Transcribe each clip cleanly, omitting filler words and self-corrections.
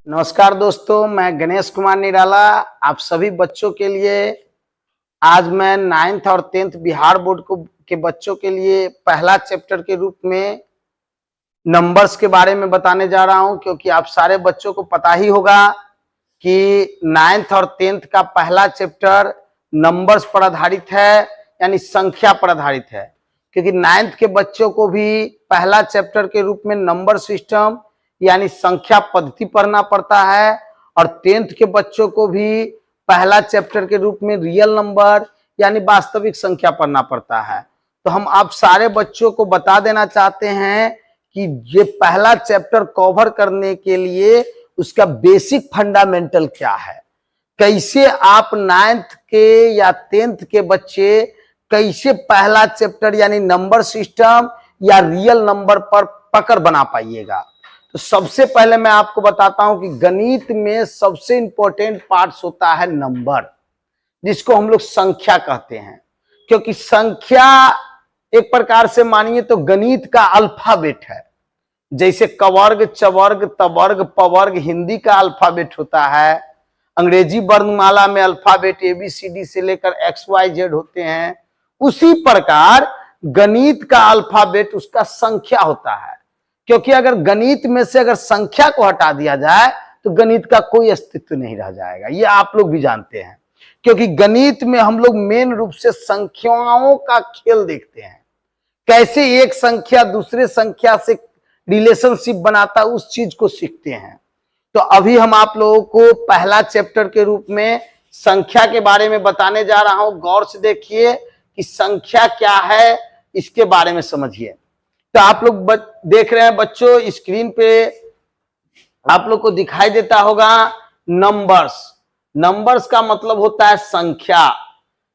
नमस्कार दोस्तों, मैं गणेश कुमार निराला आप सभी बच्चों के लिए आज मैं 9th और 10th बिहार बोर्ड के बच्चों के लिए पहला चैप्टर के रूप में नंबर्स के बारे में बताने जा रहा हूं, क्योंकि आप सारे बच्चों को पता ही होगा कि 9th और 10th का पहला चैप्टर नंबर्स पर आधारित है, यानी संख्या पर आधारित है। क्योंकि 9th के बच्चों को भी पहला चैप्टर के रूप में नंबर सिस्टम यानी संख्या पद्धति पढ़ना पड़ता है, और 10th के बच्चों को भी पहला चैप्टर के रूप में रियल नंबर यानी वास्तविक संख्या पढ़ना पड़ता है। तो हम आप सारे बच्चों को बता देना चाहते हैं कि ये पहला चैप्टर कवर करने के लिए उसका बेसिक फंडामेंटल क्या है, कैसे आप 9th के या 10th के बच्चे कैसे पहला चैप्टर यानी नंबर सिस्टम या रियल नंबर पर पकड़ बना पाइएगा। तो सबसे पहले मैं आपको बताता हूं कि गणित में सबसे इंपॉर्टेंट पार्ट्स होता है नंबर, जिसको हम लोग संख्या कहते हैं। क्योंकि संख्या एक प्रकार से मानिए तो गणित का अल्फाबेट है। जैसे कवर्ग, चवर्ग, तवर्ग, पवर्ग हिंदी का अल्फाबेट होता है, अंग्रेजी वर्णमाला में अल्फाबेट ABCD से लेकर XYZ होते हैं, उसी प्रकार गणित का अल्फाबेट उसका संख्या होता है। क्योंकि अगर गणित में से अगर संख्या को हटा दिया जाए तो गणित का कोई अस्तित्व नहीं रह जाएगा, ये आप लोग भी जानते हैं। क्योंकि गणित में हम लोग मेन रूप से संख्याओं का खेल देखते हैं, कैसे एक संख्या दूसरे संख्या से रिलेशनशिप बनाता है, उस चीज को सीखते हैं। तो अभी हम आप लोगों को पहला चैप्टर के रूप में संख्या के बारे में बताने जा रहा हूं। गौर से देखिए कि संख्या क्या है, इसके बारे में समझिए। तो आप लोग देख रहे हैं बच्चों, स्क्रीन पे आप लोग को दिखाई देता होगा नंबर्स। नंबर्स का मतलब होता है संख्या।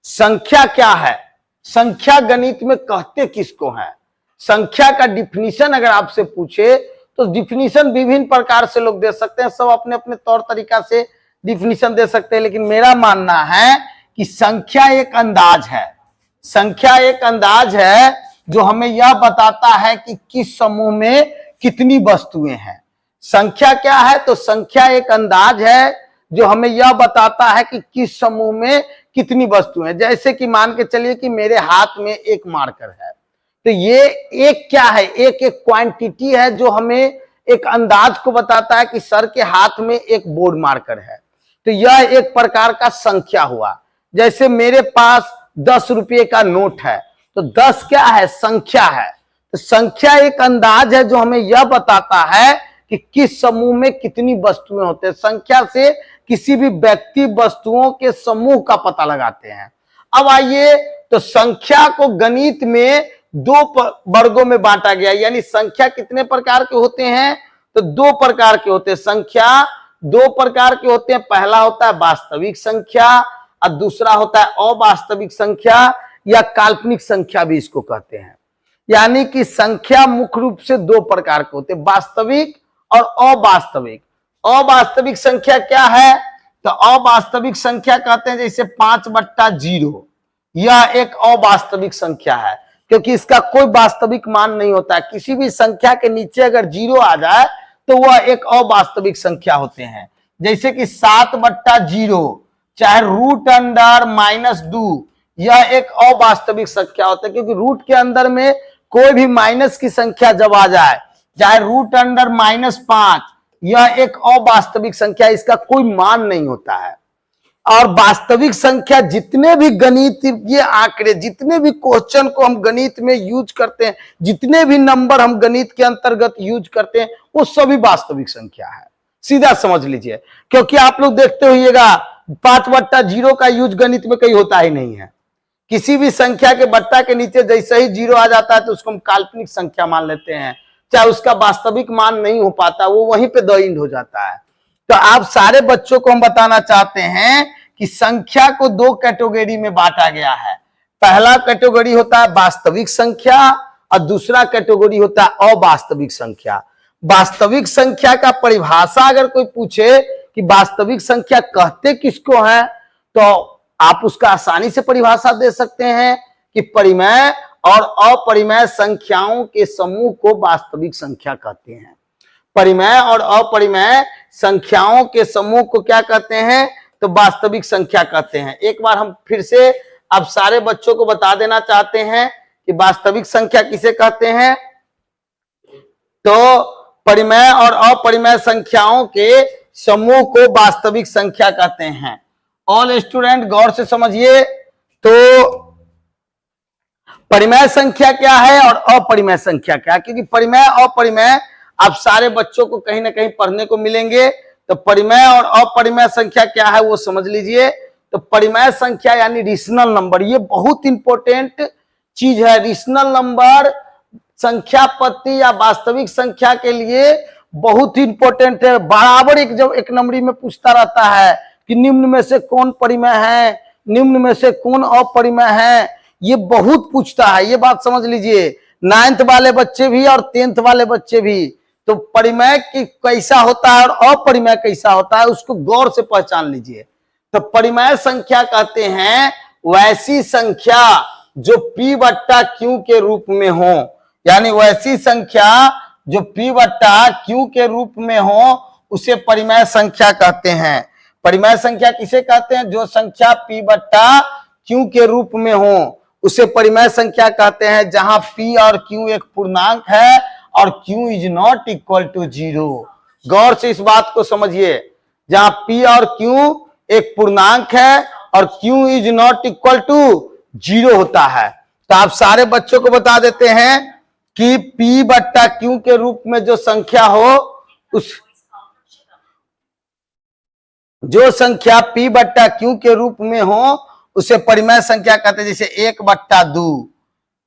संख्या क्या है, संख्या गणित में कहते किसको है? संख्या का डिफिनीशन अगर आपसे पूछे तो डिफिनीशन विभिन्न प्रकार से लोग दे सकते हैं, सब अपने अपने तौर तरीका से डिफिनीशन दे सकते हैं। लेकिन मेरा मानना है कि संख्या एक अंदाज है। संख्या एक अंदाज है जो हमें यह बताता है कि किस समूह में कितनी वस्तुएं हैं। संख्या क्या है? तो संख्या एक अंदाज है जो हमें यह बताता है कि किस समूह में कितनी वस्तुएं। जैसे कि मान के चलिए कि मेरे हाथ में एक मार्कर है, तो ये एक क्या है? एक क्वांटिटी है जो हमें एक अंदाज को बताता है कि सर के हाथ में एक बोर्ड मार्कर है। तो यह एक प्रकार का संख्या हुआ। जैसे मेरे पास 10 रुपये का नोट है, तो 10 क्या है? संख्या है। तो संख्या एक अंदाज है जो हमें यह बताता है कि किस समूह में कितनी वस्तुएं होते हैं। संख्या से किसी भी व्यक्ति वस्तुओं के समूह का पता लगाते हैं। अब आइए, तो संख्या को गणित में दो वर्गों में बांटा गया, यानी संख्या कितने प्रकार के होते हैं? तो 2 प्रकार के होते हैं। संख्या 2 प्रकार के होते हैं। पहला होता है वास्तविक संख्या और दूसरा होता है अवास्तविक संख्या या काल्पनिक संख्या भी इसको कहते हैं। यानी कि संख्या मुख्य रूप से 2 प्रकार के होते हैं, वास्तविक और अवास्तविक। अवास्तविक संख्या क्या है? तो अवास्तविक संख्या कहते हैं जैसे 5/0, यह एक अवास्तविक संख्या है, क्योंकि इसका कोई वास्तविक मान नहीं होता है। किसी भी संख्या के नीचे अगर 0 आ जाए तो वह एक अवास्तविक संख्या होते हैं। जैसे कि 7/0 चाहे √2, यह एक अवास्तविक संख्या होता है, क्योंकि रूट के अंदर में कोई भी माइनस की संख्या जब आ जाए, चाहे √5, यह एक अवास्तविक संख्या, इसका कोई मान नहीं होता है। और वास्तविक संख्या जितने भी गणितीय आंकड़े, जितने भी क्वेश्चन को हम गणित में यूज करते हैं, जितने भी नंबर हम गणित के अंतर्गत यूज करते हैं, वो सभी वास्तविक संख्या है। सीधा समझ लीजिए। क्योंकि आप लोग देखते होइएगा 5/0 का यूज गणित में कहीं होता ही नहीं है। किसी भी संख्या के बट्टा के नीचे जैसे ही 0 आ जाता है तो उसको हम काल्पनिक संख्या मान लेते हैं, चाहे उसका वास्तविक मान नहीं हो पाता, वो वहीं पे द एंड हो जाता है। तो आप सारे बच्चों को हम बताना चाहते हैं कि संख्या को 2 कैटेगरी में बांटा गया है। पहला कैटेगरी होता है वास्तविक संख्या और दूसरा कैटेगरी होता है अवास्तविक संख्या। वास्तविक संख्या का परिभाषा अगर कोई पूछे कि वास्तविक संख्या कहते किसको है, तो आप उसका आसानी से परिभाषा दे सकते हैं कि परिमेय और अपरिमेय संख्याओं के समूह को वास्तविक संख्या कहते हैं। परिमेय और अपरिमेय संख्याओं के समूह को क्या कहते हैं? तो वास्तविक संख्या कहते हैं। एक बार हम फिर से अब सारे बच्चों को बता देना चाहते हैं कि वास्तविक संख्या किसे कहते हैं। तो परिमेय और अपरिमेय संख्याओं के समूह को वास्तविक संख्या कहते हैं। ऑल स्टूडेंट गौर से समझिए। तो परिमेय संख्या क्या है और अपरिमेय संख्या क्या है? क्योंकि परिमेय अपरिमेय आप सारे बच्चों को कहीं ना कहीं पढ़ने को मिलेंगे। तो परिमेय और अपरिमेय संख्या क्या है वो समझ लीजिए। तो परिमेय संख्या यानी रेशनल नंबर, ये बहुत इंपॉर्टेंट चीज है। रेशनल नंबर संख्या पत्ती या वास्तविक संख्या के लिए बहुत इंपॉर्टेंट है। बराबर एक नंबरी में पूछता रहता है कि निम्न में से कौन परिमेय है, निम्न में से कौन अपरिमेय है, ये बहुत पूछता है। ये बात समझ लीजिए, 9th वाले बच्चे भी और 10th वाले बच्चे भी। तो परिमेय की कैसा होता है और अपरिमेय कैसा होता है उसको गौर से पहचान लीजिए। तो परिमेय संख्या कहते हैं वैसी संख्या जो P बट्टा Q के रूप में हो, यानी वैसी संख्या जो P बट्टा Q के रूप में हो उसे परिमेय संख्या कहते हैं। परिमेय संख्या किसे कहते हैं? जो संख्या P बट्टा Q के रूप में हो उसे परिमेय संख्या कहते हैं। जहां P और Q एक पूर्णांक है और Q is not equal to 0। गौर से इस बात को समझिए। जहां P और Q एक पूर्णांक है और Q is not equal to 0 होता है। तो आप सारे बच्चों को बता देते हैं कि P बट्टा Q के रूप में जो संख्या हो उस जो संख्या P बट्टा Q के रूप में हो उसे परिमेय संख्या कहते हैं। जैसे 1 बट्टा 2,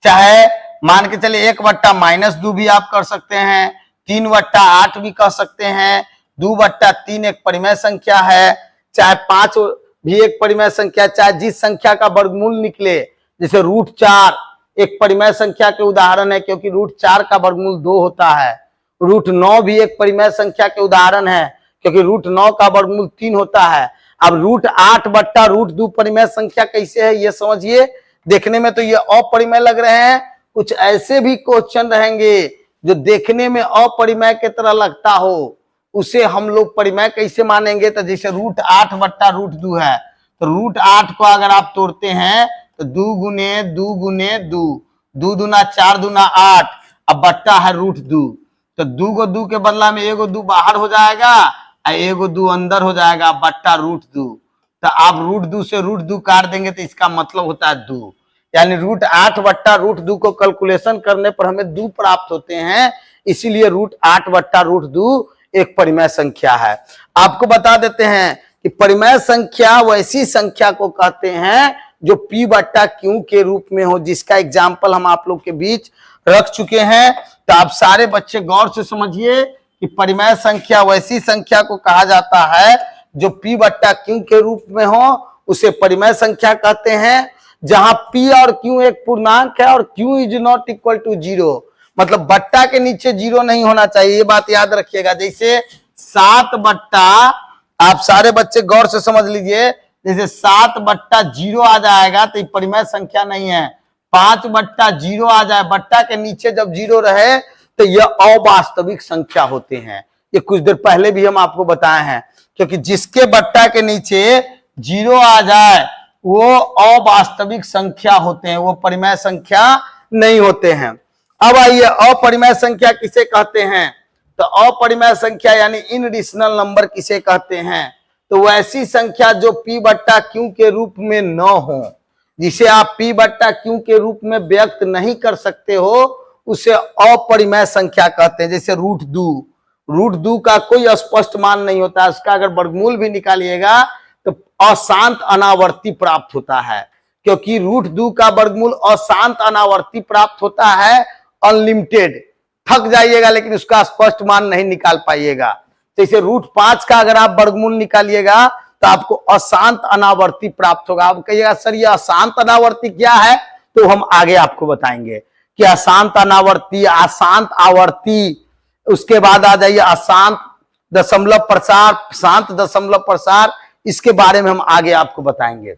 चाहे मान के चले 1 बट्टा -2 भी आप कर सकते हैं, 3 बट्टा 8 भी कह सकते हैं, 2 बट्टा 3 एक परिमेय संख्या है, चाहे 5 भी एक परिमेय संख्या, चाहे जिस संख्या का वर्गमूल निकले। जैसे √4 एक परिमेय संख्या के उदाहरण है क्योंकि √4 का वर्गमूल 2 होता है। √9 भी एक परिमेय संख्या के उदाहरण है क्योंकि √9 का वर्गमूल 3 होता है। अब √8 बट्टा √2 परिमेय संख्या कैसे है ये समझिए। देखने में तो ये अपरिमेय लग रहे हैं, कुछ ऐसे भी क्वेश्चन रहेंगे जो देखने में अपरिमेय की तरह लगता हो, उसे हम लोग परिमेय कैसे मानेंगे। तो जैसे √8 बट्टा √2 है, तो √8 को अगर आप तोड़ते हैं तो 2 गुने 2 गुने 2, 2 दूना 4 दूना 8, अब बट्टा है √2। तो 2 को 2 के बदला में 1 2 बाहर हो जाएगा और 1 2 अंदर हो जाएगा, बट्टा √2। तो आप √2 से √2 काट देंगे तो इसका मतलब होता है 2, यानी √8 बट्टा √2 को कैलकुलेशन करने पर हमें 2 प्राप्त होते हैं। इसीलिए √8 बट्टा √2 एक परिमेय संख्या है। आपको बता देते हैं कि परिमेय संख्या वैसी संख्या को कहते हैं जो P बट्टा Q के रूप में हो, जिसका एग्जाम्पल हम आप लोग के बीच रख चुके हैं। तो आप सारे बच्चे गौर से समझिए कि परिमेय संख्या वैसी संख्या को कहा जाता है जो P बट्टा Q के रूप में हो उसे परिमेय संख्या कहते हैं। जहां P और Q एक पूर्णांक है और Q is not equal to 0, मतलब बट्टा के नीचे 0 नहीं होना चाहिए, ये बात याद रखिएगा। जैसे 7 बट्टा, आप सारे बच्चे गौर से समझ लीजिए, जैसे 7 बट्टा 0 आ जाएगा तो ये परिमेय संख्या नहीं है। 5 बट्टा 0 आ जाए, बट्टा के नीचे जब 0 रहे तो यह अवास्तविक संख्या होते हैं। ये कुछ देर पहले भी हम आपको बताए हैं, क्योंकि जिसके बट्टा के नीचे 0 आ जाए वो अवास्तविक संख्या होते हैं, वो परिमेय संख्या नहीं होते हैं। अब आइए अपरिमेय संख्या किसे कहते हैं। तो अपरिमेय संख्या यानी इनरेशनल नंबर किसे कहते हैं। तो वैसी संख्या जो P बट्टा Q के रूप में न हो, जिसे आप P बट्टा Q के रूप में व्यक्त नहीं कर सकते हो, उसे अपरिमेय संख्या कहते हैं। जैसे √2 का कोई स्पष्ट मान नहीं होता, उसका अगर वर्गमूल भी निकालिएगा तो अशांत अनावर्ती प्राप्त होता है, क्योंकि √2 का वर्गमूल अशांत अनावर्ती प्राप्त होता है, अनलिमिटेड। थक जाइएगा लेकिन उसका स्पष्ट मान नहीं निकाल पाइएगा। जैसे √5 का अगर आप वर्गमूल निकालिएगा तो आपको अशांत अनावर्ती प्राप्त होगा। आप कहिएगा सर ये अशांत अनावर्ती क्या है, तो हम आगे आपको बताएंगे कि अशांत अनावर्ती, अशांत आवर्ती, उसके बाद आ जाइए अशांत दशमलव प्रसार, शांत दशमलव प्रसार, इसके बारे में हम आगे आपको बताएंगे।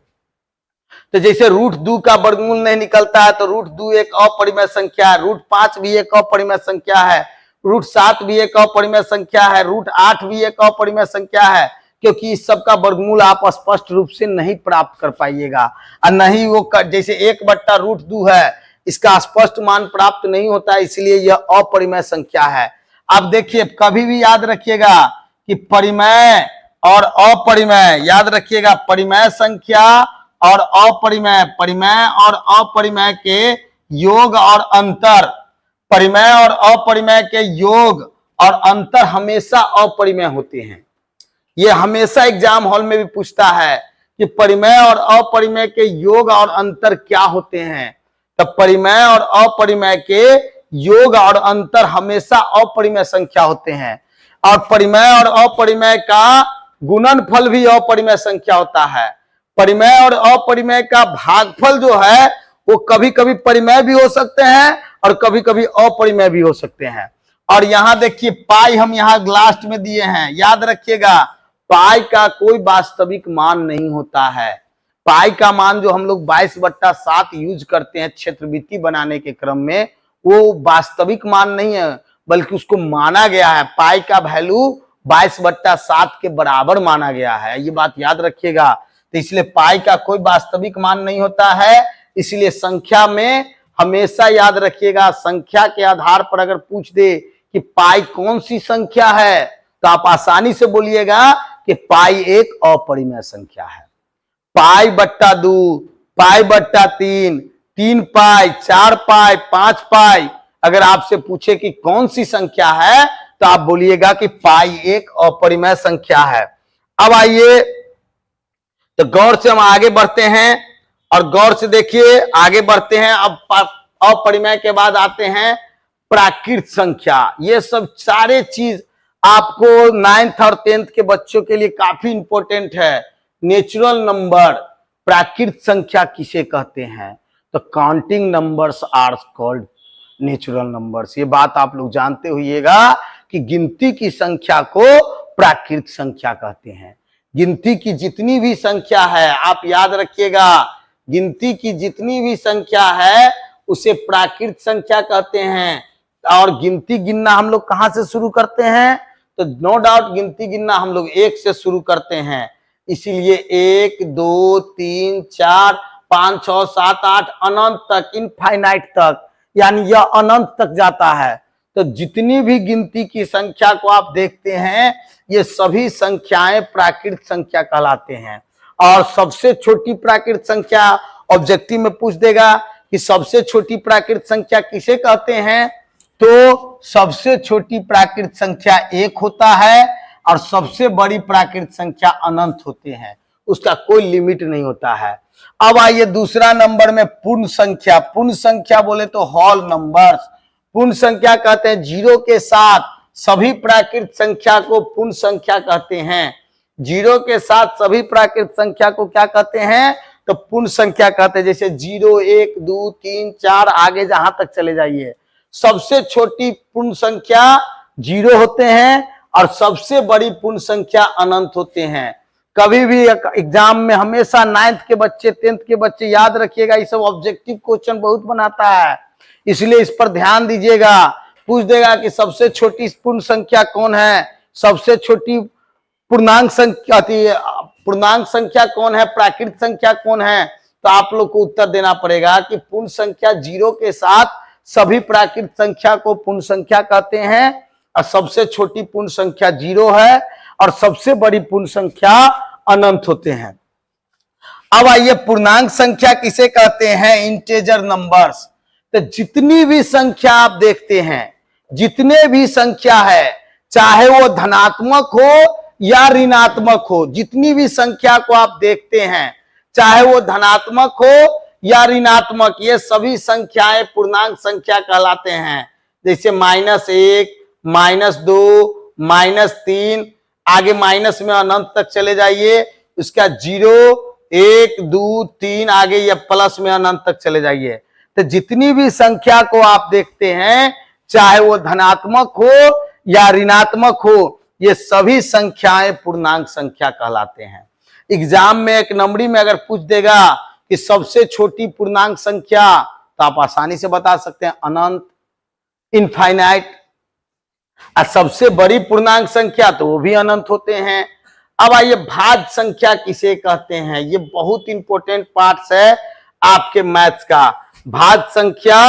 तो जैसे √2 का वर्गमूल नहीं निकलता है तो √2 एक अपरिमेय संख्या है, √5 भी एक अपरिमेय संख्या है, √7 भी एक अपरिमेय संख्या है, √8 भी एक अपरिमेय संख्या है, क्योंकि इस सब का वर्गमूल आप स्पष्ट रूप से नहीं प्राप्त कर पाइएगा और नहीं वो जैसे 1/√2 है, इसका स्पष्ट मान प्राप्त नहीं होता है, इसलिए यह अपरिमेय संख्या है। अब देखिए कभी भी याद रखिएगा कि परिमेय और अपरिमेय, याद रखिएगा परिमेय संख्या और अपरिमेय, परिमेय और अपरिमेय के योग और अंतर, परिमेय और अपरिमेय के योग और अंतर हमेशा अपरिमेय होते हैं। ये हमेशा एग्जाम हॉल में भी पूछता है कि परिमेय और अपरिमेय के योग और अंतर क्या होते हैं। तो परिमेय और अपरिमेय के योग और अंतर हमेशा अपरिमेय संख्या होते हैं, और परिमेय और अपरिमेय का गुणनफल भी अपरिमेय संख्या होता है। परिमेय और अपरिमेय का भागफल जो है वो कभी कभी परिमेय भी हो सकते हैं और कभी कभी अपरिमेय भी हो सकते हैं। और यहां देखिए पाई हम यहां लास्ट में दिए हैं, याद रखिएगा पाई का कोई वास्तविक मान नहीं होता है। पाई का मान जो हम लोग 22/7 यूज करते हैं क्षेत्रवृत्ति बनाने के क्रम में, वो वास्तविक मान नहीं है, बल्कि उसको माना गया है, पाई का वैल्यू 22/7 के बराबर माना गया है, ये बात याद रखिएगा। तो इसलिए पाई का कोई वास्तविक मान नहीं होता है, इसलिए संख्या में हमेशा याद रखिएगा, संख्या के आधार पर अगर पूछ दे कि पाई कौन सी संख्या है तो आप आसानी से बोलिएगा कि पाई एक अपरिमेय संख्या है। पाई/2, पाई/3, 3 पाई, 4 पाई, 5 पाई, अगर आपसे पूछे कि कौन सी संख्या है तो आप बोलिएगा कि पाई एक अपरिमेय संख्या है। अब आइए तो गौर से हम आगे बढ़ते हैं, और गौर से देखिए आगे बढ़ते हैं। अब अपरिमेय के बाद आते हैं प्राकृत संख्या। ये सब सारे चीज आपको 9th और 10th के बच्चों के लिए काफी इंपॉर्टेंट है। नेचुरल नंबर, प्राकृत संख्या किसे कहते हैं? तो counting numbers are called natural numbers. ये बात आप लोग जानते होइएगा कि गिनती की संख्या को प्राकृत संख्या कहते हैं। गिनती की जितनी भी संख्या है आप याद रखिएगा, गिनती की जितनी भी संख्या है उसे प्राकृत संख्या कहते हैं। और गिनती गिनना हम लोग कहां से शुरू करते हैं? तो नो डाउट गिनती गिनना हम लोग 1 से शुरू करते हैं, इसीलिए 1 2 3 4 5 6 7 8 अनंत तक, इनफाइनाइट तक, यानी यह अनंत तक जाता है। तो जितनी भी गिनती की संख्या को आप देखते हैं ये सभी संख्याएं प्राकृत संख्या कहलाते हैं। और सबसे छोटी प्राकृत संख्या ऑब्जेक्टिव में पूछ देगा कि सबसे छोटी प्राकृत संख्या किसे कहते हैं, तो सबसे छोटी प्राकृत संख्या 1 होता है और सबसे बड़ी प्राकृत संख्या अनंत होते हैं, उसका कोई लिमिट नहीं होता है। अब आइए दूसरा नंबर में पूर्ण संख्या। पूर्ण संख्या बोले तो होल नंबर्स। पूर्ण संख्या कहते हैं 0 के साथ सभी प्राकृत संख्या को पूर्ण संख्या कहते हैं। 0 के साथ सभी प्राकृत संख्या को क्या कहते हैं? तो पूर्ण संख्या कहते हैं। जैसे 0 1 2 3 4 आगे जहां तक चले जाइए, सबसे छोटी पूर्ण संख्या 0 होते हैं और सबसे बड़ी पूर्ण संख्या अनंत होते हैं। कभी भी एग्जाम में हमेशा 9th के बच्चे 10th के बच्चे याद रखिएगा, ये सब ऑब्जेक्टिव क्वेश्चन बहुत बनाता है, इसलिए इस पर ध्यान दीजिएगा। पूछ देगा कि सबसे छोटी पूर्ण संख्या कौन है, सबसे छोटी पूर्णांक संख्या कौन है, प्राकृत संख्या कौन है, तो आप लोग को उत्तर देना पड़ेगा कि पूर्ण संख्या 0 के साथ सभी प्राकृत संख्या को पूर्ण संख्या कहते हैं और सबसे छोटी पूर्ण संख्या 0 है और सबसे बड़ी पूर्ण संख्या अनंत होते हैं। अब आइए पूर्णांक संख्या किसे कहते हैं? Integer numbers. तो जितनी भी संख्या आप देखते हैं, जितने भी संख्या है, चाहे वो धनात्मक हो या ऋणात्मक हो, जितनी भी संख्या को आप देखते हैं, चाहे वो धनात्मक हो या ऋणात्मक, ये सभी संख्याएं पूर्णांक संख्या कहलाते हैं। जैसे -1, -2, -3, आगे माइनस में अनंत तक चले जाइए, उसका 0 1 2 3 आगे या प्लस में अनंत तक चले जाइए। तो जितनी भी संख्या को आप देखते हैं, चाहे वो धनात्मक हो या ऋणात्मक हो, ये सभी संख्याएं पूर्णांक संख्या कहलाते हैं। एग्जाम में 1 नंबरी में अगर पूछ देगा कि सबसे छोटी पूर्णांक संख्या, तो आप आसानी से बता सकते हैं अनंत, इनफाइनाइट, और सबसे बड़ी पूर्णांक संख्या तो वो भी अनंत होते हैं। अब आइए भाज्य संख्या किसे कहते हैं, ये बहुत इंपॉर्टेंट पार्ट है आपके मैथ्स का। भाज्य संख्या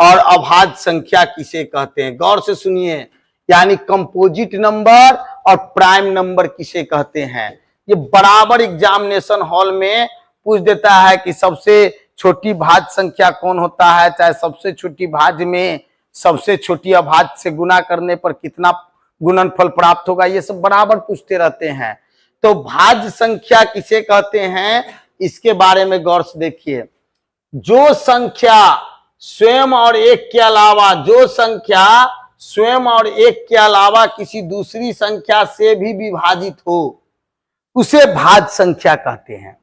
और अभाज्य संख्या किसे कहते हैं, गौर से सुनिए। यानी कंपोजिट नंबर और प्राइम नंबर किसे कहते हैं। ये बराबर एग्जामिनेशन हॉल में पूछ देता है कि सबसे छोटी भाज्य संख्या कौन होता है, चाहे सबसे छोटी भाज्य में सबसे छोटी अभाज्य से गुना करने पर कितना गुणनफल प्राप्त होगा, ये सब बराबर पूछते रहते हैं। तो भाज्य संख्या किसे कहते हैं, इसके बारे में गौर से देखिए। जो संख्या स्वयं और एक के अलावा, जो संख्या स्वयं और एक के अलावा किसी दूसरी संख्या से भी विभाजित हो, उसे भाज्य संख्या कहते हैं।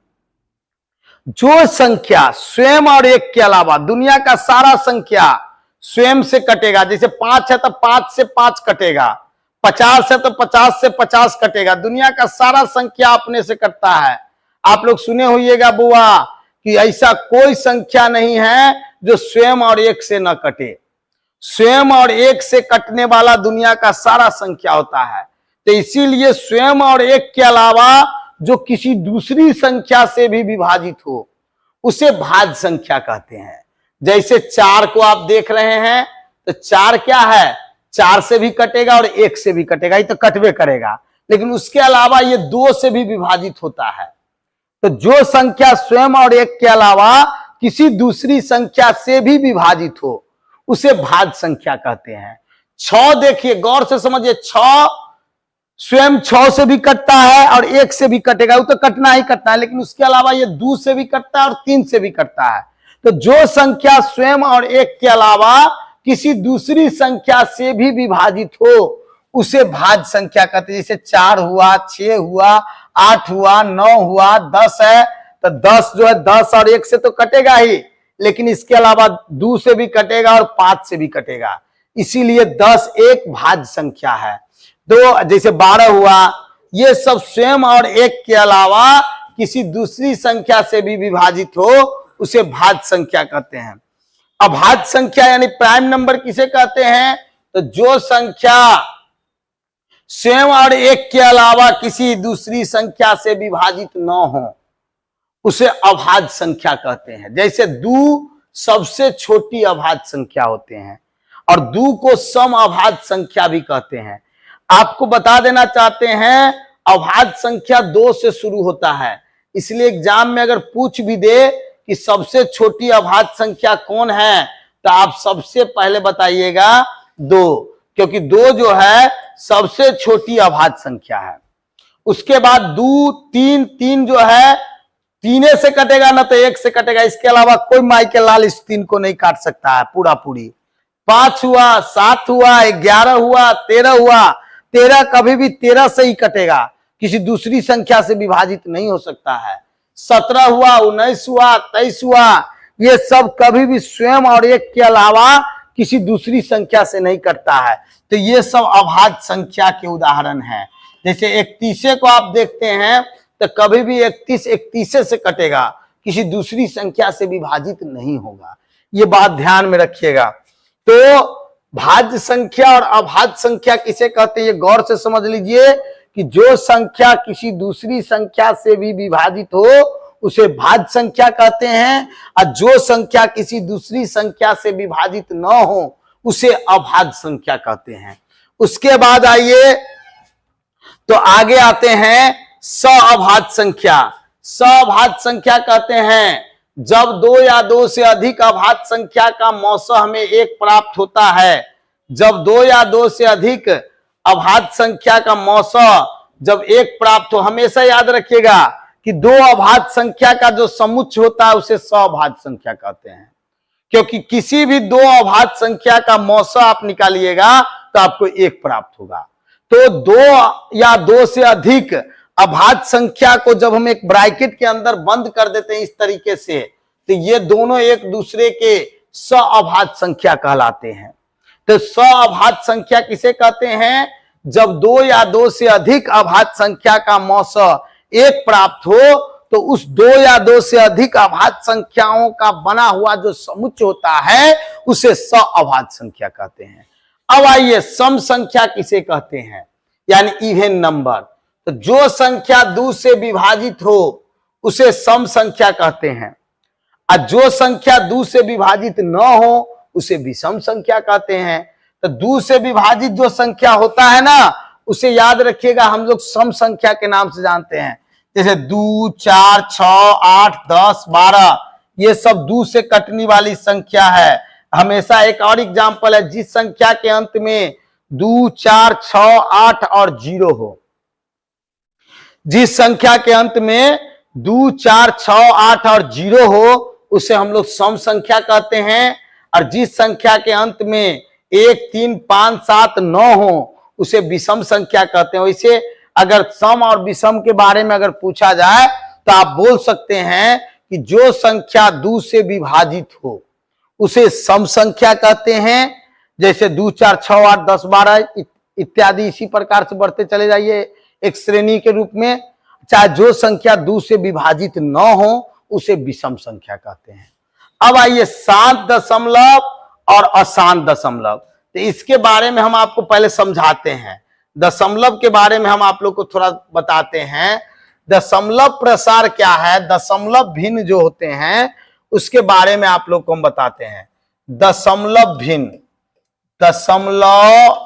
जो संख्या स्वयं और एक के अलावा, दुनिया का सारा संख्या स्वयं से कटेगा, जैसे 5 है तो 5 से 5 कटेगा, 50 है तो 50 से 50 कटेगा, दुनिया का सारा संख्या अपने से कटता है। आप लोग सुने होइएगा बुआ कि ऐसा कोई संख्या नहीं है जो स्वयं और एक से न कटे। स्वयं और एक से कटने वाला दुनिया का सारा संख्या होता है। तो इसीलिए स्वयं और एक के अलावा जो किसी दूसरी संख्या से भी विभाजित हो, उसे भाज्य संख्या कहते हैं। जैसे 4 को आप देख रहे हैं, तो 4 क्या है, 4 से भी कटेगा और 1 से भी कटेगा, ये तो कटवे करेगा, लेकिन उसके अलावा ये 2 से भी विभाजित होता है। तो जो संख्या स्वयं और एक के अलावा किसी दूसरी संख्या से भी विभाजित हो, उसे भाज्य संख्या कहते हैं। 6 देखिए, गौर से समझिए, 6 स्वयं 6 से भी कटता है और 1 से भी कटेगा, वो तो कटना ही कटना है, लेकिन उसके अलावा ये 2 से भी कटता है और 3 से भी कटता है। तो जो संख्या स्वयं और एक के अलावा किसी दूसरी संख्या से भी विभाजित हो, उसे भाज्य संख्या कहते हैं। जैसे 4 हुआ, 6 हुआ, 8 हुआ, 9 हुआ, 10 है, तो 10 जो है 10 और 1 से तो कटेगा ही, लेकिन इसके अलावा 2 से भी कटेगा और 5 से भी कटेगा, इसीलिए 10 एक भाज्य संख्या है। तो जैसे 12 हुआ, ये सब स्वयं और एक के अलावा किसी दूसरी संख्या से भी विभाजित हो, उसे भाज्य संख्या कहते हैं। अभाज्य संख्या यानी प्राइम नंबर किसे कहते हैं, तो जो संख्या स्वयं और एक के अलावा किसी दूसरी संख्या से विभाजित न हो, उसे अभाज्य संख्या कहते हैं। जैसे 2 सबसे छोटी अभाज्य संख्या होते हैं, और 2 को सम अभाज्य संख्या भी कहते हैं। आपको बता देना चाहते हैं, अभाज्य संख्या 2 से शुरू होता है, इसलिए एग्जाम में अगर पूछ भी दे कि सबसे छोटी अभाज्य संख्या कौन है, तो आप सबसे पहले बताइएगा 2, क्योंकि 2 जो है सबसे छोटी अभाज्य संख्या है। उसके बाद 2, 3 जो है 3 से कटेगा ना तो 1 से कटेगा, इसके अलावा कोई माई के लाल इस 3 को नहीं काट सकता है पूरा पूरी। 5 हुआ, 7 हुआ, 11 हुआ, 13 हुआ, 13 कभी भी 13 से ही कटेगा, किसी दूसरी संख्या से विभाजित नहीं हो सकता है। 17 हुआ, 19 हुआ, 23 हुआ, ये सब कभी भी स्वयं और एक के अलावा किसी दूसरी संख्या से नहीं कटता है। तो ये सब अभाज्य संख्या के उदाहरण हैं। जैसे 31 को आप देखते हैं, तो कभी भी 31 से कटेगा, किसी दूसरी संख्या से विभाजित नहीं होगा, ये बात ध्यान में रखिएगा। तो भाज्य संख्या और अभाज्य संख्या किसे कहते हैं, ये गौर से समझ लीजिए कि जो संख्या किसी दूसरी संख्या से भी विभाजित हो, उसे भाज्य संख्या कहते हैं, और जो संख्या किसी दूसरी संख्या से विभाजित न हो, उसे अभाज्य संख्या कहते हैं। उसके बाद आइए तो आगे आते हैं सअभाज्य संख्या। सअभाज्य संख्या कहते हैं जब 2 या 2 से अधिक अभाज्य संख्या का मौसा हमें 1 प्राप्त होता है। जब 2 या 2 से अधिक अभाज्य संख्या का मौसा जब 1 प्राप्त हो, हमेशा याद रखिएगा कि 2 अभाज्य संख्या का जो समुच्चय होता है उसे सअभाज्य संख्या कहते हैं, क्योंकि किसी भी 2 अभाज्य संख्या का मौसा आप निकालिएगा तो आपको 1 प्राप्त होगा। तो 2 या 2 से अधिक अभाज्य संख्या को जब हम एक ब्रैकेट के अंदर बंद कर देते हैं इस तरीके से, तो ये दोनों एक दूसरे के सअभाज्य संख्या कहलाते हैं। तो सअभाज्य संख्या किसे कहते हैं, जब 2 या 2 से अधिक अभाज्य संख्या का मौसा 1 प्राप्त हो, तो उस 2 या 2 से अधिक अभाज्य संख्याओं का बना हुआ जो समुच्चय होता है उसे सअभाज्य संख्या कहते हैं। अब आइए सम संख्या किसे कहते हैं, यानी इवन नंबर। तो जो संख्या 2 से विभाजित हो उसे सम संख्या कहते हैं, और जो संख्या 2 से विभाजित न हो उसे विषम संख्या कहते हैं। तो 2 से विभाजित जो संख्या होता है ना, उसे याद रखिएगा हम लोग सम संख्या के नाम से जानते हैं। जैसे 2, 4, 6, 8, 10, 12, ये सब 2 से कटने वाली संख्या है। हमेशा एक और एग्जाम्पल है, जिस संख्या के अंत में 2, 4, 6, 8 और 0 हो। जिस संख्या के अंत में 2, 4, 6, 8 और 0 हो उसे हम लोग सम संख्या कहते हैं। और जिस संख्या के अंत में 1, 3, 5, 7, 9 हो उसे विषम संख्या कहते हैं। वैसे अगर सम और विषम के बारे में अगर पूछा जाए तो आप बोल सकते हैं कि जो संख्या 2 से विभाजित हो उसे सम संख्या कहते हैं। जैसे 2, 4, 6, 8, 10, 12 इत्यादि इसी प्रकार से बढ़ते चले जाइए एक श्रेणी के रूप में। चाहे जो संख्या 2 से विभाजित न हो उसे विषम संख्या कहते हैं। अब आइए शांत दशमलव और अशांत दशमलव। तो इसके बारे में हम आपको पहले समझाते हैं। दशमलव के बारे में हम आप लोग को थोड़ा बताते हैं। दशमलव प्रसार क्या है, दशमलव भिन्न जो होते हैं उसके बारे में आप लोग को हम बताते हैं। दशमलव भिन्न, दशमलव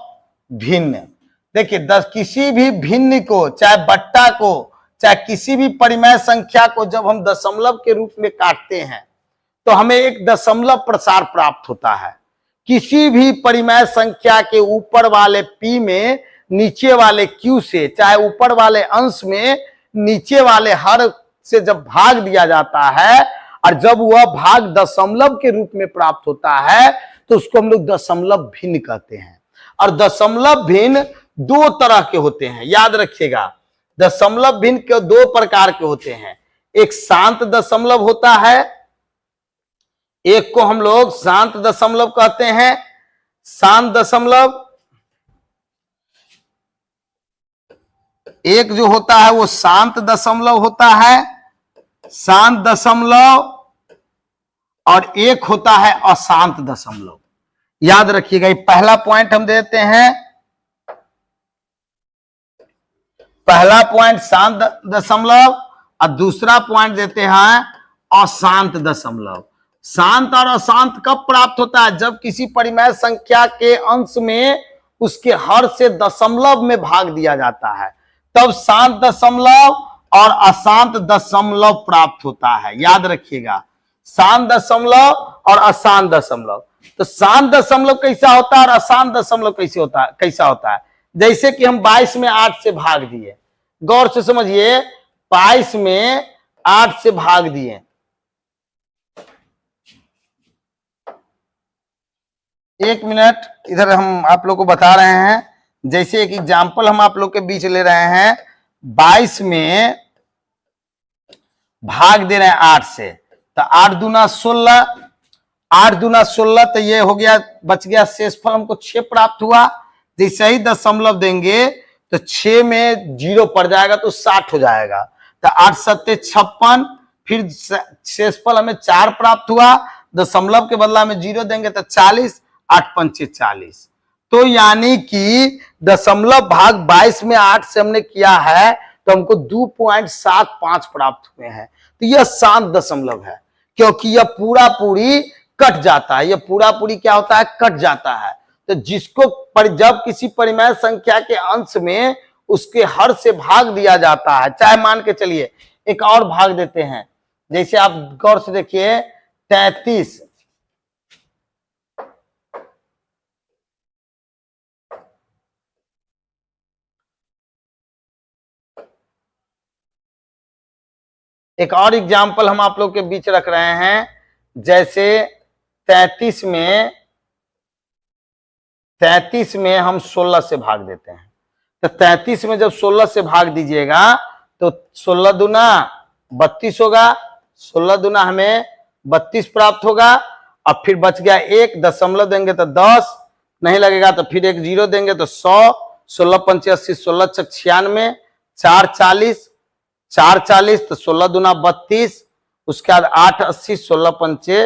भिन्न देखिए, किसी भी भिन्न को, चाहे बट्टा को, चाहे किसी भी परिमेय संख्या को जब हम दशमलव के रूप में काटते हैं तो हमें एक दशमलव प्रसार प्राप्त होता है। किसी भी परिमेय संख्या के ऊपर वाले p में नीचे वाले q से, चाहे ऊपर वाले अंश में नीचे वाले हर से जब भाग दिया जाता है और जब वह भाग दशमलव के रूप में प्राप्त होता है तो उसको हम लोग दशमलव भिन्न कहते हैं। और दशमलव भिन्न 2 तरह के होते हैं, याद रखिएगा। दशमलव भिन्न के 2 प्रकार के होते हैं। एक शांत दशमलव होता है, एक को हम लोग शांत दशमलव कहते हैं। शांत दशमलव एक जो होता है वो शांत दशमलव होता है, शांत दशमलव, और एक होता है अशांत दशमलव। याद रखिएगा, ये पहला पॉइंट हम देते हैं। पहला पॉइंट शांत दशमलव और दूसरा पॉइंट देते हैं अशांत दशमलव। शांत और अशांत कब प्राप्त होता है, जब किसी परिमेय संख्या के अंश में उसके हर से दशमलव में भाग दिया जाता है, तब शांत दशमलव और अशांत दशमलव प्राप्त होता है। याद रखिएगा, शांत दशमलव और अशांत दशमलव। तो शांत दशमलव कैसा होता है और अशांत दशमलव कैसा होता है। जैसे कि हम 22 में 8 से भाग दिए, गौर से समझिए, 22 में 8 से भाग दिए। एक मिनट, इधर हम आप लोग को बता रहे हैं। जैसे एक एग्जाम्पल हम आप लोग के बीच ले रहे हैं। 22 में भाग दे रहे हैं 8 से, तो 8 दूना 16, 8 दूना 16, तो ये हो गया, बच गया शेषफल हमको 6 प्राप्त हुआ। जैसे ही दशमलव देंगे तो 6 में 0 पड़ जाएगा तो 60 हो जाएगा। तो 8 सत्ते 56, फिर शेषफल हमें 4 प्राप्त हुआ। दशमलव के बदला में 0 देंगे तो 40, 8 पंचे 40। तो यानी कि दशमलव भाग 22 में 8 से हमने किया है तो हमको 2.75 प्राप्त हुए हैं। तो यह शांत दशमलव है, क्योंकि यह पूरा पूरी कट जाता है। यह पूरा पूरी क्या होता है, कट जाता है। तो जिसको जब किसी परिमेय संख्या के अंश में उसके हर से भाग दिया जाता है, चाहे मान के चलिए एक और भाग देते हैं। जैसे आप गौर से देखिए, 33, एक और एग्जाम्पल हम आप लोग के बीच रख रहे हैं। जैसे 33 में हम 16 से भाग देते हैं। तो 33 में जब 16 से भाग दीजिएगा तो 16 दूना 32 होगा, 16 दूना हमें 32 प्राप्त होगा। अब फिर बच गया 1, दशमलव देंगे तो 10 नहीं लगेगा, तो फिर एक 0 देंगे तो 100, 16 पंचे 80, 16 छक 96, 4 40, 4 40, तो 16 दूना 32, उसके बाद 8 80, 16 पंचे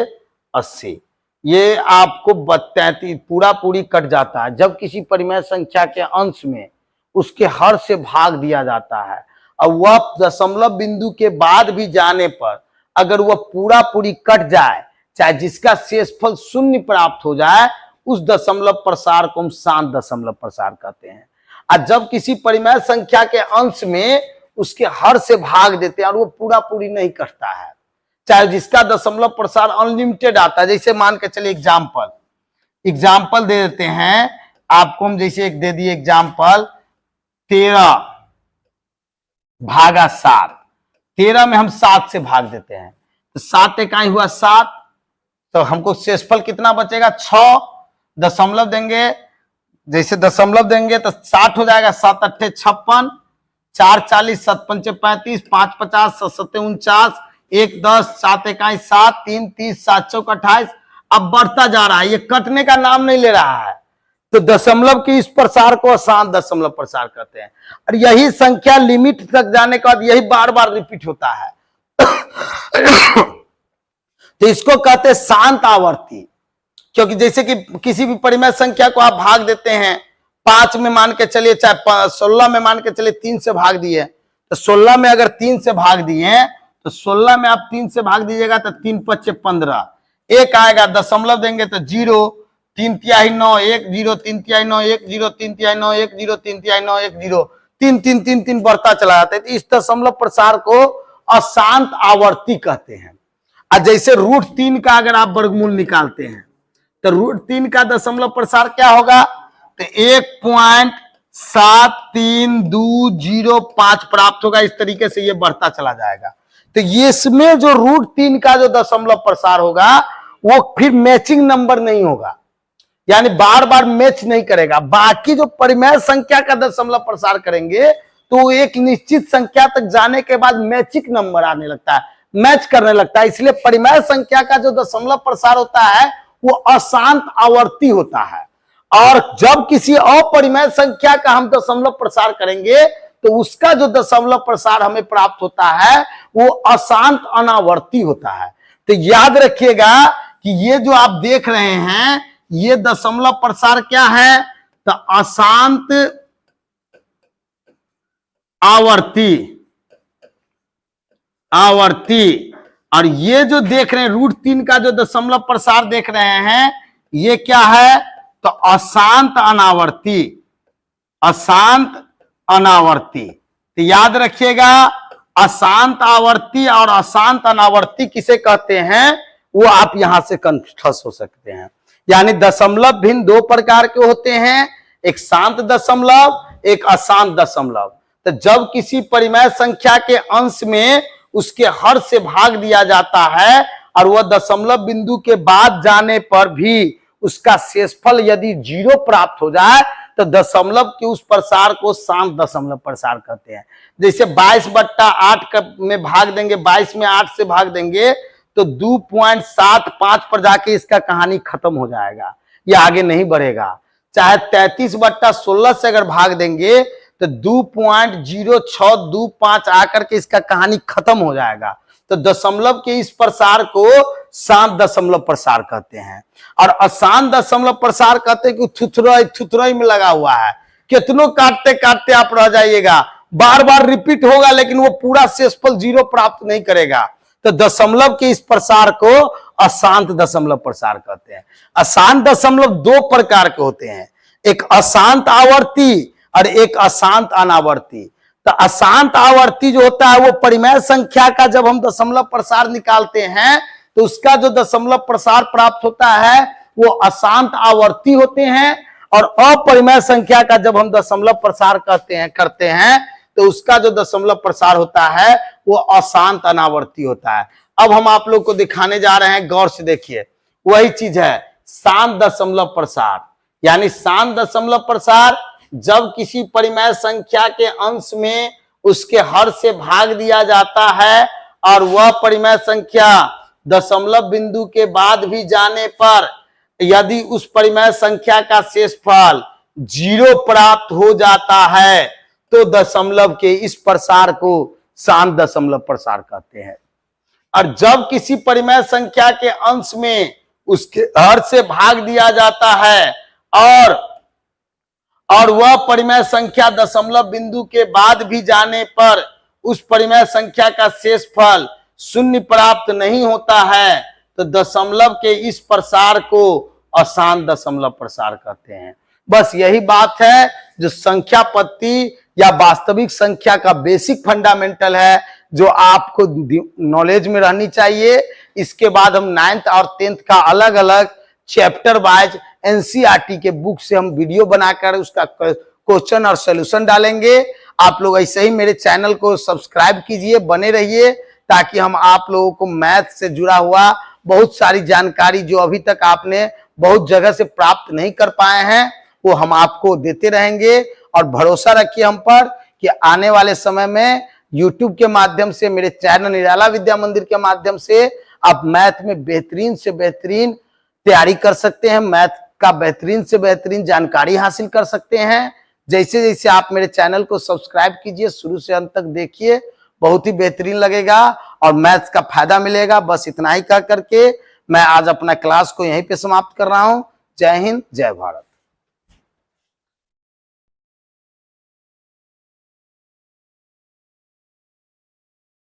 80। ये आपको 33 पूरा पूरी कट जाता है। जब किसी परिमेय संख्या के अंश में उसके हर से भाग दिया जाता है और वह दशमलव बिंदु के बाद भी जाने पर अगर वह पूरा पूरी कट जाए, चाहे जिसका शेषफल शून्य प्राप्त हो जाए, उस दशमलव प्रसार को हम शांत दशमलव प्रसार कहते हैं। और जब किसी परिमेय संख्या के अंश में उसके हर से भाग देते हैं और वो पूरा पूरी नहीं कटता है, चाहे जिसका दशमलव प्रसार अनलिमिटेड आता है, जैसे मान के चलिए एग्जाम्पल दे देते हैं आपको हम, जैसे एक दे दिए एग्जाम्पल 13 भागा 7, 13 में हम 7 से भाग देते हैं तो 7 इकाई हुआ 7, तो हमको शेषफल कितना बचेगा 6, दशमलव देंगे, जैसे दशमलव देंगे तो 60 हो जाएगा, 7 अट्ठे 56, 4 40, 7 पंचे 35, 5 50, 7 सत्ते 49, 1 10, 7 इकाई 7, 3 30, 7 चौक 28। अब बढ़ता जा रहा है, ये कटने का नाम नहीं ले रहा है, तो दशमलव के इस प्रसार को अशांत दशमलव प्रसार कहते हैं। और यही संख्या लिमिट तक जाने के बाद यही बार बार रिपीट होता है तो इसको कहते हैं शांत आवर्ती। क्योंकि जैसे कि किसी भी परिमेय संख्या को आप भाग देते हैं, 5 में मान के चलिए, चाहे 16 में मान के चलिए 3 से भाग दिए, तो 16 में अगर 3 से भाग दिए तो 16 में आप 3 से भाग दीजिएगा तो 3 पच्चे 15, एक आएगा, दशमलव देंगे तो 0, 3 तिहाई 9, 1 0, 3 तिहाई 9, 1 0, 3 तिहाई 9, 1 0, 3 तिहाई 9, 1 0, 3 3 3 3 बढ़ता चला जाता है। तो इस दशमलव प्रसार को अशांत आवर्ती कहते हैं। और जैसे √3 का अगर आप वर्गमूल निकालते हैं तो √3 का दशमलव प्रसार क्या होगा, तो 1.7325 प्राप्त होगा। इस तरीके से ये बढ़ता चला जाएगा। तो ये इसमें जो √3 का जो दशमलव प्रसार होगा वो फिर मैचिंग नंबर नहीं होगा, यानी बार बार मैच नहीं करेगा। बाकी जो परिमेय संख्या का दशमलव प्रसार करेंगे तो एक निश्चित संख्या तक जाने के बाद मैचिंग नंबर आने लगता है, मैच करने लगता है। इसलिए परिमेय संख्या का जो दशमलव प्रसार होता है वो अशांत आवर्ती होता है। और जब किसी अपरिमेय संख्या का हम दशमलव प्रसार करेंगे तो उसका जो दशमलव प्रसार हमें प्राप्त होता है वो अशांत अनावर्ती होता है। तो याद रखिएगा कि ये जो आप देख रहे हैं ये दशमलव प्रसार क्या है, तो अशांत आवर्ती। और ये जो देख रहे हैं √3 का जो दशमलव प्रसार देख रहे हैं ये क्या है, तो अशांत अनावर्ती। तो याद रखिएगा अशांत आवर्ती और अशांत अनावर्ती किसे कहते हैं वो आप यहां से कंफ्यूज हो सकते हैं। यानी दशमलव भिन्न 2 प्रकार के होते हैं, एक शांत दशमलव, एक अशांत दशमलव। तो जब किसी परिमेय संख्या के अंश में उसके हर से भाग दिया जाता है और वह दशमलव बिंदु के बाद जाने पर भी उसका शेषफल यदि 0 प्राप्त हो जाए तो दशमलव के उस प्रसार को शांत दशमलव प्रसार कहते हैं। जैसे 22/8 में भाग देंगे, 22 में 8 से भाग देंगे तो 2.75 पर जाके इसका कहानी खत्म हो जाएगा, ये आगे नहीं बढ़ेगा। चाहे 33/16 से अगर भाग देंगे तो 2.0625 आकर के इसका कहानी खत्म हो जाएगा। तो दशमलव के इस प्रसार को शांत दशमलव प्रसार कहते हैं। और अशांत दशमलव प्रसार कहते हैं कि थुथुरई में लगा हुआ है, कितनों काटते काटते आप रह जाइएगा, बार बार रिपीट होगा लेकिन वो पूरा शेषफल 0 प्राप्त नहीं करेगा। तो दशमलव के इस प्रसार को अशांत दशमलव प्रसार कहते हैं। अशांत दशमलव 2 प्रकार के होते हैं, एक अशांत आवर्ती और एक अशांत अनावर्ती। तो अशांत आवर्ती जो होता है वो परिमेय संख्या का जब हम दशमलव प्रसार निकालते हैं तो उसका जो दशमलव प्रसार प्राप्त होता है वो अशांत आवर्ती होते हैं। और अपरिमेय संख्या का जब हम दशमलव प्रसार करते हैं तो उसका जो दशमलव प्रसार होता है वो अशांत अनावर्ती होता है। अब हम आप लोग को दिखाने जा रहे हैं, गौर से देखिए, वही चीज है शांत दशमलव प्रसार। यानी शांत दशमलव प्रसार जब किसी परिमेय संख्या के अंश में उसके हर से भाग दिया जाता है और वह परिमेय संख्या दशमलव बिंदु के बाद भी जाने पर यदि उस परिमेय संख्या का शेषफल 0 प्राप्त हो जाता है तो दशमलव के इस प्रसार को शांत दशमलव प्रसार कहते हैं। और जब किसी परिमेय संख्या के अंश में उसके हर से भाग दिया जाता है और वह परिमेय संख्या दशमलव बिंदु के बाद भी जाने पर उस परिमेय संख्या का शेषफल शून्य प्राप्त नहीं होता है, तो दशमलव के इस प्रसार को अशांत दशमलव प्रसार कहते हैं। बस यही बात है जो संख्या पद्धति या वास्तविक संख्या का बेसिक फंडामेंटल है, जो आपको नॉलेज में रहनी चाहिए। इसके बाद हम 9th और 10th का अलग अलग चैप्टर वाइज एनसीईआरटी के बुक से हम वीडियो बनाकर उसका क्वेश्चन और सॉल्यूशन डालेंगे। आप लोग ऐसे ही मेरे चैनल को सब्सक्राइब कीजिए, बने रहिए, ताकि हम आप लोगों को मैथ से जुड़ा हुआ बहुत सारी जानकारी जो अभी तक आपने बहुत जगह से प्राप्त नहीं कर पाए हैं वो हम आपको देते रहेंगे। और भरोसा रखिए हम पर कि आने वाले समय में यूट्यूब के माध्यम से, मेरे चैनल निराला विद्या मंदिर के माध्यम से आप मैथ में बेहतरीन से बेहतरीन तैयारी कर सकते हैं, मैथ का बेहतरीन से बेहतरीन जानकारी हासिल कर सकते हैं। जैसे जैसे आप मेरे चैनल को सब्सक्राइब कीजिए, शुरू से अंत तक देखिए, बहुत ही बेहतरीन लगेगा और मैथ्स का फायदा मिलेगा। बस इतना ही कह करके मैं आज अपना क्लास को यहीं पे समाप्त कर रहा हूं। जय हिंद, जय भारत।